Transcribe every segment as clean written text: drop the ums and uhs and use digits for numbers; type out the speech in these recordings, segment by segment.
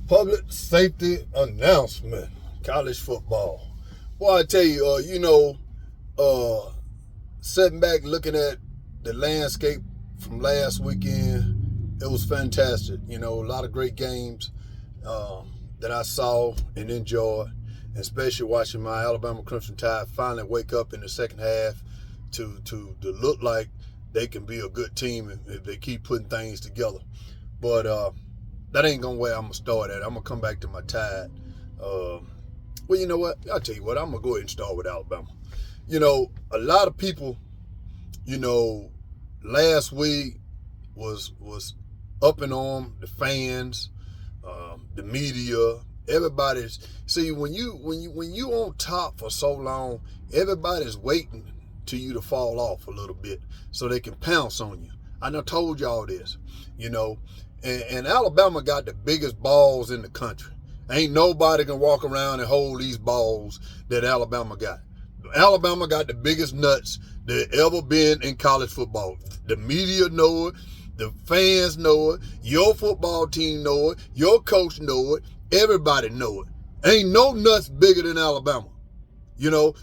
Public safety announcement. College football. Boy, I tell you, sitting back looking at the landscape from last weekend, it was fantastic. A lot of great games that I saw and enjoyed, especially watching my Alabama Crimson Tide finally wake up in the second half to look like they can be a good team if they keep putting things together. But that ain't gonna where I'm gonna start at. I'm gonna come back to my Tide. Well, you know what? I'll tell you what. I'm gonna go ahead and start with Alabama. A lot of people, last week was up and on the fans, the media, everybody's. See, when you on top for so long, everybody's waiting to you to fall off a little bit so they can pounce on you. I done told y'all this, and Alabama got the biggest balls in the country. Ain't nobody can walk around and hold these balls that Alabama got. Alabama got the biggest nuts that ever been in college football. The media know it. The fans know it. Your football team know it. Your coach know it. Everybody know it. Ain't no nuts bigger than Alabama.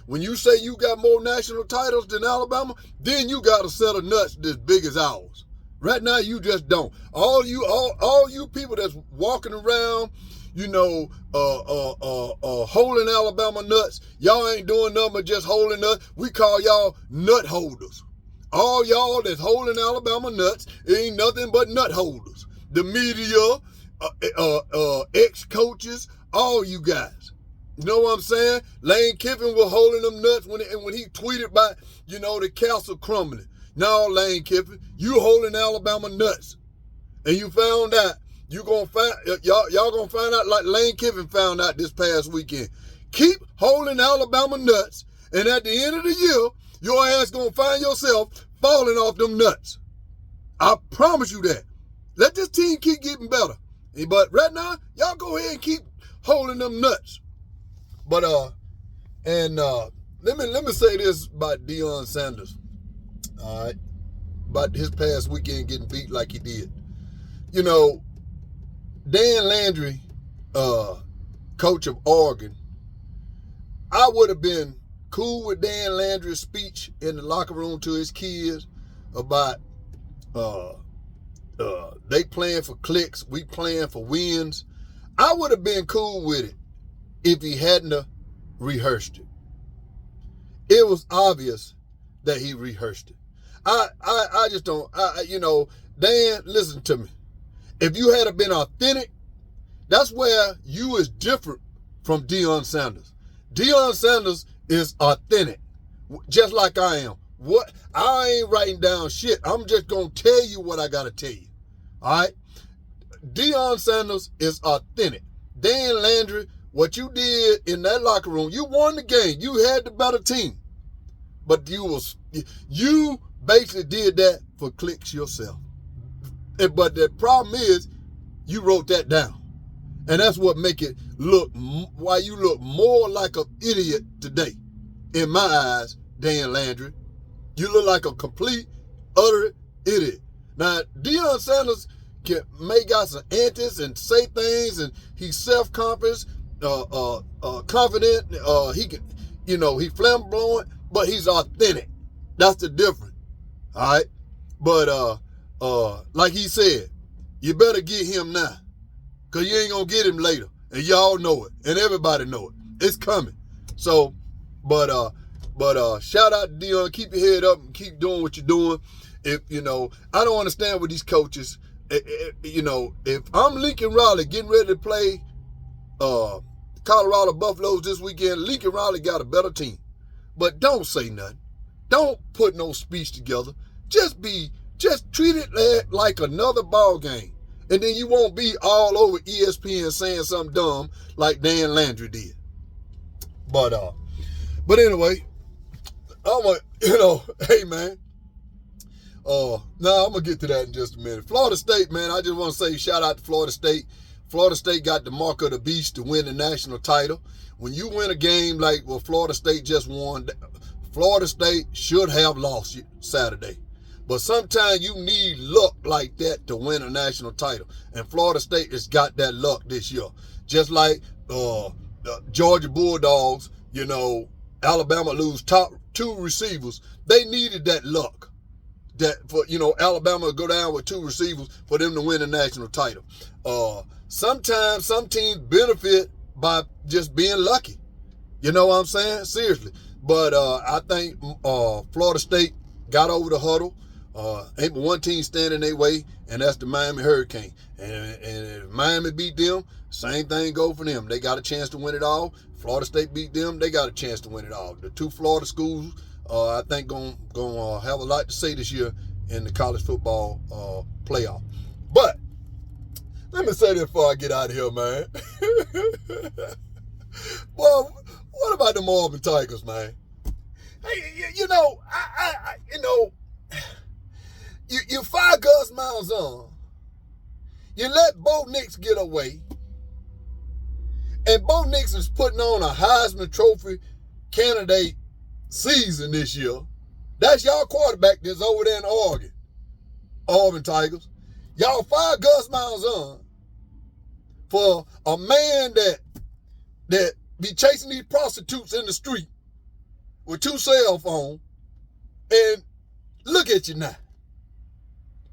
When you say you got more national titles than Alabama, then you got a set of nuts that's big as ours. Right now, you just don't. All you people that's walking around, holding Alabama nuts, y'all ain't doing nothing but just holding nuts. We call y'all nut holders. All y'all that's holding Alabama nuts ain't nothing but nut holders. The media, ex-coaches, all you guys. You know what I'm saying? Lane Kiffin was holding them nuts when he tweeted about, the castle crumbling. No, Lane Kiffin, you holding Alabama nuts. And you found out, y'all gonna find out like Lane Kiffin found out this past weekend. Keep holding Alabama nuts, and at the end of the year, your ass gonna find yourself falling off them nuts. I promise you that. Let this team keep getting better. But right now, y'all go ahead and keep holding them nuts. But let me say this about Deion Sanders. All right, about his past weekend getting beat like he did. Dan Landry, coach of Oregon, I would have been cool with Dan Landry's speech in the locker room to his kids about they playing for clicks, we playing for wins. I would have been cool with it if he hadn't rehearsed it. It was obvious that he rehearsed it. I just don't, Dan, listen to me. If you had been authentic, that's where you is different from Deion Sanders. Deion Sanders is authentic, just like I am. I ain't writing down shit. I'm just going to tell you what I got to tell you. All right? Deion Sanders is authentic. Dan Landry, what you did in that locker room, you won the game. You had the better team. But you basically did that for clicks yourself. But the problem is, you wrote that down. And that's what make it why you look more like an idiot today. In my eyes, Dan Landry. You look like a complete, utter idiot. Now, Deion Sanders may got some antics and say things, and he's self-confident, confident. He can, he flamboyant, but he's authentic. That's the difference. All right? But like he said, you better get him now, because you ain't going to get him later. And y'all know it. And everybody know it. It's coming. So, but shout out to Deion. Keep your head up and keep doing what you're doing. I don't understand with these coaches. If I'm Lincoln Riley getting ready to play Colorado Buffaloes this weekend, Lincoln Riley got a better team. But don't say nothing. Don't put no speech together. Just treat it like another ball game. And then you won't be all over ESPN saying something dumb like Dan Landry did. But anyway, hey man. Now I'm gonna get to that in just a minute. Florida State, man, I just want to say shout out to Florida State. Florida State got the mark of the beast to win the national title. When you win a game like what Florida State just won, Florida State should have lost Saturday. But sometimes you need luck like that to win a national title. And Florida State has got that luck this year. Just like the Georgia Bulldogs, Alabama lose top 2 receivers. They needed that luck. That for Alabama to go down with 2 receivers for them to win a national title. Sometimes some teams benefit by just being lucky. You know what I'm saying? Seriously. But I think Florida State got over the huddle. Ain't but one team standing their way, and that's the Miami Hurricane. And if Miami beat them, same thing go for them. They got a chance to win it all. Florida State beat them, they got a chance to win it all. The 2 Florida schools, I think, going to have a lot to say this year in the college football playoff. But let me say this before I get out of here, man. Well, what about the Auburn Tigers, man? Hey, you fire Gus Malzahn. You let Bo Nix get away. And Bo Nix is putting on a Heisman Trophy candidate season this year. That's y'all quarterback that's over there in Oregon. Auburn Tigers. Y'all fire Gus Malzahn for a man that be chasing these prostitutes in the street with 2 cell phones. And look at you now.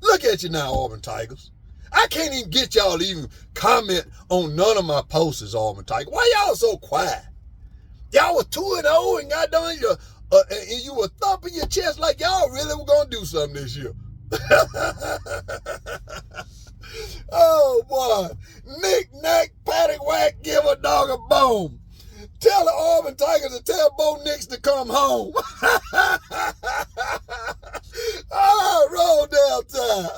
Look at you now, Auburn Tigers. I can't even get y'all to even comment on none of my posts, Auburn Tigers. Why y'all so quiet? Y'all was 2-0 and got done, and you were thumping your chest like y'all really were going to do something this year. Oh, boy. Knick-knack, paddywhack, give a dog a bone. Tell the Auburn Tigers to tell Bo Nix to come home. Oh, roll down time.